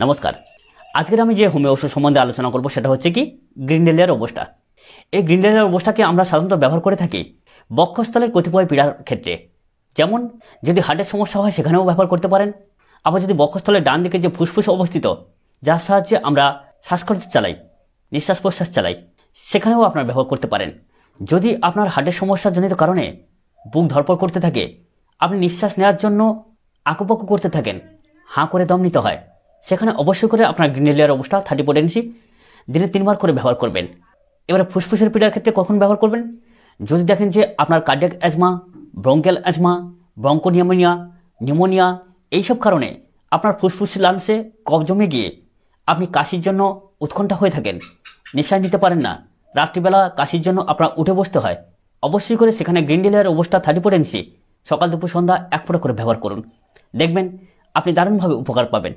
নমস্কার। আজকের আমি যে হোমিও ওষুধ সম্বন্ধে আলোচনা করব সেটা হচ্ছে কি গ্রিন্ডেলিয়ার অবস্থা। এই গ্রিন্ডেলিয়ার অবস্থাকে আমরা সাধারণত ব্যবহার করে থাকি বক্ষস্থলের কতিপয় পীড়ার ক্ষেত্রে। যেমন যদি হার্টের সমস্যা হয় সেখানেও ব্যবহার করতে পারেন। আবার যদি বক্ষস্থলের ডান দিকে যে ফুসফুস অবস্থিত, যার সাহায্যে আমরা শ্বাসকষ্ট চালাই, নিঃশ্বাস প্রশ্বাস চালাই, সেখানেও আপনারা ব্যবহার করতে পারেন। যদি আপনার হার্টের সমস্যাজনিত কারণে বুক ধড়ফড় করতে থাকে, আপনি নিঃশ্বাস নেওয়ার জন্য আঁকুপাকু করতে থাকেন, হাঁ করে দম নিতে হয়, সেখানে অবশ্যই করে আপনার গ্রিন্ডেলিয়ার অবস্থা 30 পোটেন্সি দিনে 3 বার করে ব্যবহার করবেন। এবারে ফুসফুসের পীড়ার ক্ষেত্রে কখন ব্যবহার করবেন? যদি দেখেন যে আপনার cardiac asthma, bronchial asthma, bronchopneumonia, pneumonia এইসব কারণে আপনার ফুসফুস লাংসে কফ জমে গিয়ে আপনি কাশির জন্য উৎকণ্ঠা হয়ে থাকেন, নিঃশ্বাস নিতে পারেন না, রাত্রিবেলা কাশির জন্য আপনার উঠে বসতে হয়, অবশ্যই করে সেখানে গ্রিন্ডেলিয়ার অবস্থা 30 পোটেন্সি সকাল দুপুর সন্ধ্যা 1 ফোঁটা করে ব্যবহার করুন। দেখবেন আপনি দারুণভাবে উপকার পাবেন।